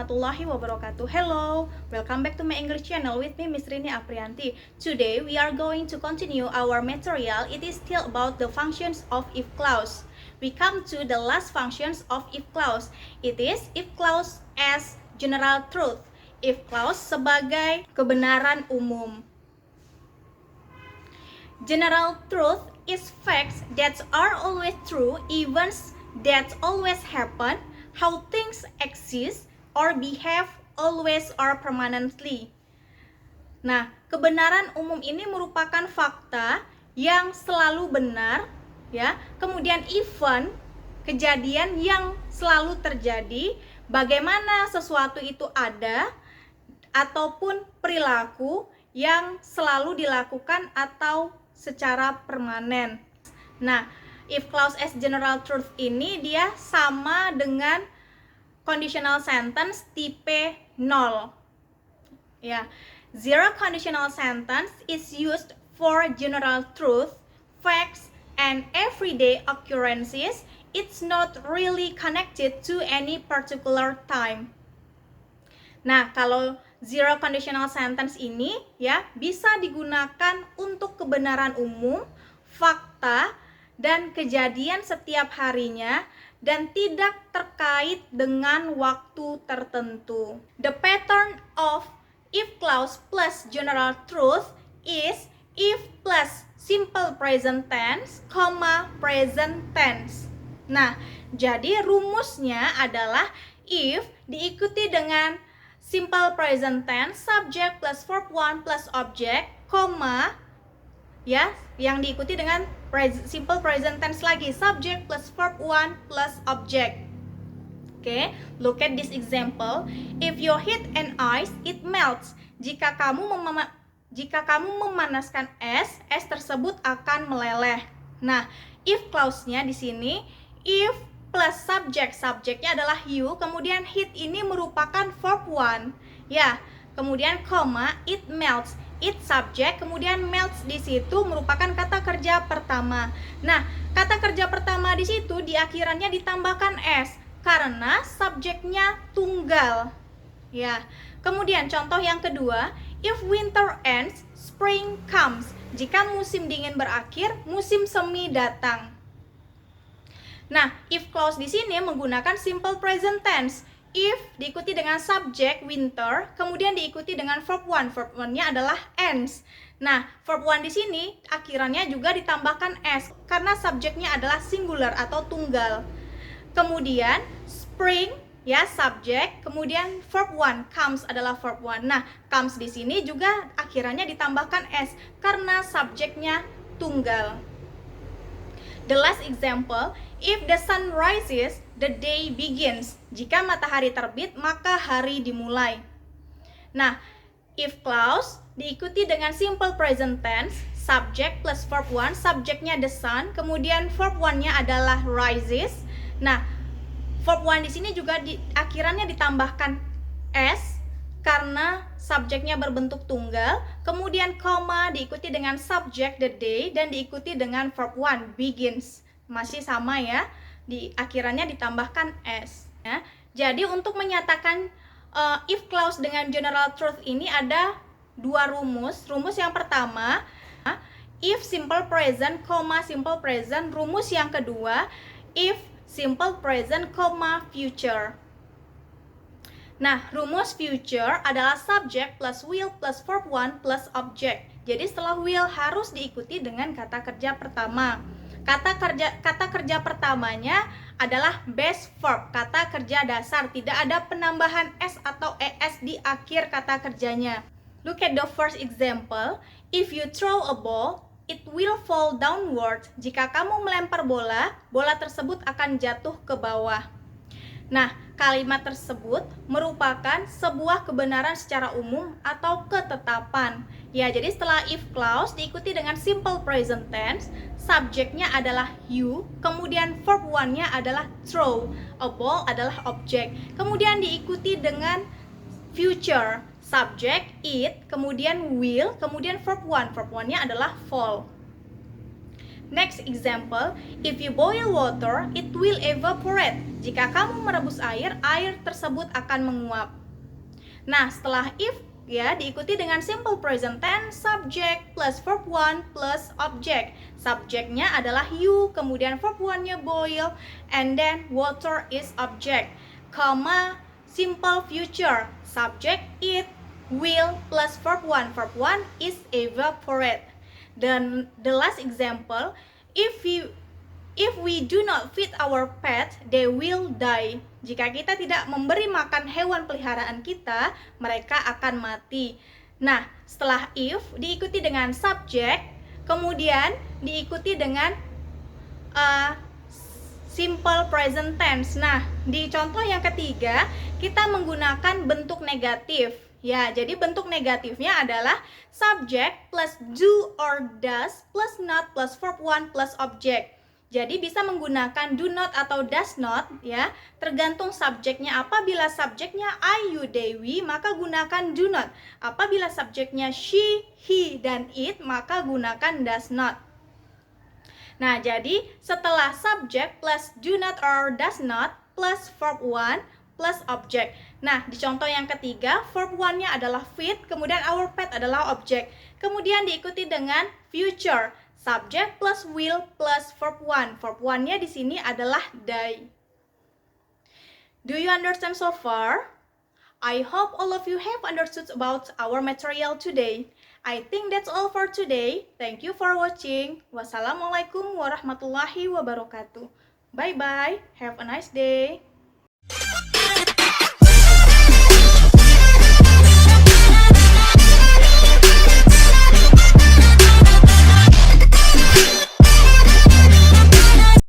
warahmatullahi wabarakatuh. Hello, welcome back to my English channel with me, Miss Rini Aprianti. Today we are going to continue our material. It is still about the functions of if clause. We come to the last functions of if clause. It is if clause as general truth. If clause sebagai kebenaran umum. General truth is facts that are always true, events that always happen, how things exist or behave always or permanently. Nah, kebenaran umum ini merupakan fakta yang selalu benar, ya. Kemudian event, kejadian yang selalu terjadi, bagaimana sesuatu itu ada, ataupun perilaku yang selalu dilakukan atau secara permanen. Nah, if clause as general truth ini dia sama dengan conditional sentence tipe 0. Ya, zero conditional sentence is used for general truth, facts, and everyday occurrences. It's not really connected to any particular time. Nah, kalau zero conditional sentence ini ya bisa digunakan untuk kebenaran umum, fakta, dan kejadian setiap harinya dan tidak terkait dengan waktu tertentu. The pattern of if clause plus general truth is if plus simple present tense, present tense. Nah, jadi rumusnya adalah if diikuti dengan simple present tense, subject plus verb 1 plus object, ya, yang diikuti dengan simple present tense lagi, subject plus verb 1 plus object. Oke, look at this example. If you heat an ice, it melts. Jika kamu memanaskan es tersebut akan meleleh. Nah, if clause-nya di sini if plus subject, subjeknya adalah you, kemudian heat ini merupakan verb 1. Ya, kemudian it melts. It subject, kemudian melts di situ merupakan kata kerja pertama. Nah, kata kerja pertama di situ di akhirannya ditambahkan s karena subjeknya tunggal. Ya. Kemudian contoh yang kedua, if winter ends, spring comes. Jika musim dingin berakhir, musim semi datang. Nah, if clause di sini menggunakan simple present tense. If diikuti dengan subject winter, kemudian diikuti dengan verb 1. Verb 1-nya adalah ends. Nah, verb 1 di sini akhirannya juga ditambahkan s karena subjeknya adalah singular atau tunggal. Kemudian spring ya subject, kemudian verb 1 comes adalah verb 1. Nah, comes di sini juga akhirannya ditambahkan s karena subjeknya tunggal. The last example, if the sun rises, the day begins. Jika matahari terbit, maka hari dimulai. Nah, if clause diikuti dengan simple present tense, subject plus verb 1, subjeknya the sun, kemudian verb 1-nya adalah rises. Nah, verb 1 di sini juga akhirannya ditambahkan s karena subjeknya berbentuk tunggal, kemudian diikuti dengan subject the day dan diikuti dengan verb 1 begins. Masih sama ya, di akhirannya ditambahkan s ya. Jadi untuk menyatakan if clause dengan general truth ini ada dua rumus. Rumus yang pertama if simple present, simple present. Rumus yang kedua if simple present, future. Nah, rumus future adalah subject plus will plus verb 1 plus object. Jadi setelah will harus diikuti dengan kata kerja pertama. Kata kerja pertamanya adalah base verb, kata kerja dasar. Tidak ada penambahan s atau es di akhir kata kerjanya. Look at the first example. If you throw a ball, it will fall downward. Jika kamu melempar bola, bola tersebut akan jatuh ke bawah. Nah, kalimat tersebut merupakan sebuah kebenaran secara umum atau ketetapan. Ya, jadi setelah if clause diikuti dengan simple present tense, subjeknya adalah you, kemudian verb 1-nya adalah throw, a ball adalah objek. Kemudian diikuti dengan future, subject it, kemudian will, kemudian verb 1. Verb 1-nya adalah fall. Next example, if you boil water, it will evaporate. Jika kamu merebus air, air tersebut akan menguap. Nah, setelah if ya diikuti dengan simple present tense, subject plus verb 1 plus object. Subjeknya adalah you, kemudian verb 1-nya boil, and then water is object. Comma, simple future, subject it, will plus verb 1. Verb 1 is evaporate. Dan the last example, if we do not feed our pet, they will die. Jika kita tidak memberi makan hewan peliharaan kita, mereka akan mati. Nah, setelah if diikuti dengan subject, kemudian diikuti dengan simple present tense. Nah, di contoh yang ketiga, kita menggunakan bentuk negatif. Ya, jadi bentuk negatifnya adalah subject plus do or does plus not plus verb 1 plus object. Jadi bisa menggunakan do not atau does not ya, tergantung subjeknya. Apabila subjeknya I, you, they, we, maka gunakan do not. Apabila subjeknya she, he, dan it, maka gunakan does not. Nah, jadi setelah subject plus do not or does not plus verb 1 plus object. Nah, di contoh yang ketiga, verb 1-nya adalah feed, kemudian our pet adalah object. Kemudian diikuti dengan future, subject plus will plus verb 1. Verb 1-nya di sini adalah die. Do you understand so far? I hope all of you have understood about our material today. I think that's all for today. Thank you for watching. Wassalamualaikum warahmatullahi wabarakatuh. Bye-bye. Have a nice day.